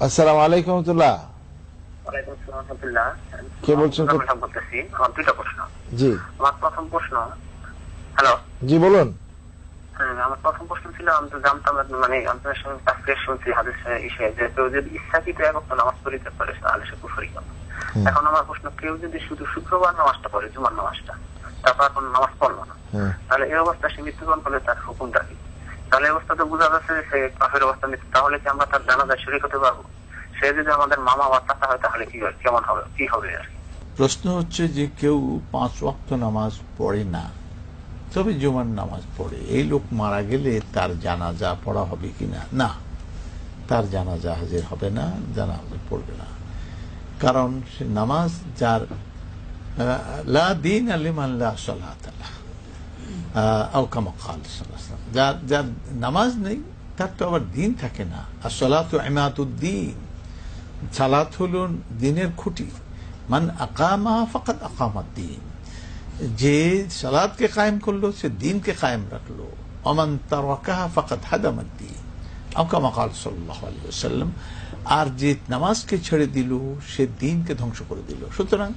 আসসালামু আলাইকুম রহমতুল্লাহ। ওয়ালাইকুম আসসালাম রাহমাতুল্লাহ। কে বলছেন? বলতেছি, আমার দুইটা প্রশ্ন। জি আমার প্রথম প্রশ্ন, হ্যালো, জি বলুন। আমার প্রথম প্রশ্ন ছিল, আমি তো জানতাম না, মানে আপনার সঙ্গে আজকে শুনছি হাদিস ইসে যে কেউ যদি ইচ্ছাকৃত এক ওয়াক্ত নামাজ পড়িতে পারে তাহলে সে কুফরি করে। এখন আমার প্রশ্ন, কেউ যদি শুধু শুক্রবার নামাজটা পড়ে, জুমার নামাজটা, তারপর কোনো নামাজ পড়লো না, তাহলে এই অবস্থা সে মৃত্যুবরণ করলে তার হুকুমটা কি? তাহলে এই অবস্থা তো বোঝা যাচ্ছে সে কাফের অবস্থা নিচ্ছে। তাহলে কি আমরা তার জানাজায় শরীক হতে পারবো? সে যদি আমাদের মামা বা চাচা হয় তাহলে কি হয়, কেমন হবে, কি হবে আর কি? প্রশ্ন হচ্ছে যে কেউ 5 ওয়াক্ত নামাজ পড়ে না, তবে জুমার নামাজ পড়ে, এই লোক মারা গেলে তার জানাজা পড়া হবে কিনা? না, তার জানাজা হাজির হবে না, জানাজা পড়বে না। কারণ সে নামাজ যার লা দীন লিমান লা সালাত লাহু আও কামা ক্বাল সাল্লাল্লাহু আলাইহি ওয়াসাল্লাম, যার নামাজ নেই তার তো আবার দিন থাকে না। as-salatu ইমাতুদ্দিন, সালাত হলো দিনের খুঁটি। মান আকামা ফাকাদ আকামাদ্দিন, যে সালাতকে কায়েম করলো সে দিনকে কায়েম রাখলো। ওমান তারাকাহা ফাকাদ হাদামাদ্দিন আও কামা ক্বাল সাল্লাল্লাহু আলাইহি ওয়াসাল্লাম, আর যে নামাজকে ছেড়ে দিল সে দিনকে ধ্বংস করে দিল। সুতরাং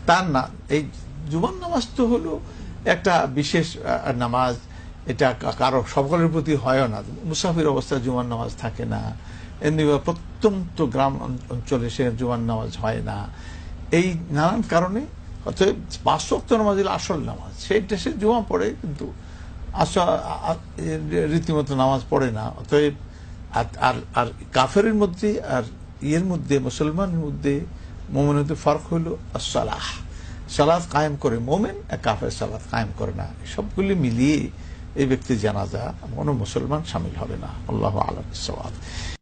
তার না, এই জুমার নামাজ তো হলো একটা বিশেষ নামাজ, এটা কারো সকলের প্রতি হয় না। মুসাফির অবস্থায় জুমার নামাজ থাকে না, এমনি প্রত্যন্ত গ্রাম অঞ্চলে সে জুমার নামাজ হয় না, এই নানান কারণে। অতএব 5 ওয়াক্ত নামাজ হলো আসল নামাজ, সেইটা সে জুমা পড়ে, কিন্তু রীতিমতো নামাজ পড়ে না। অতএব আর কাফের মধ্যে আর ইয়ের মধ্যে, মুসলমানের মধ্যে, মোমেনের মধ্যে ফার্ক হইল সালাহ, সালাত কায়েম করে মোমেন, কাফের সালাত কায়েম করে না। সবগুলি মিলিয়ে এই ব্যক্তির জানাজা কোনো মুসলমান শামিল হবে না। আল্লাহু আ'লাম বিস-সাওয়াব।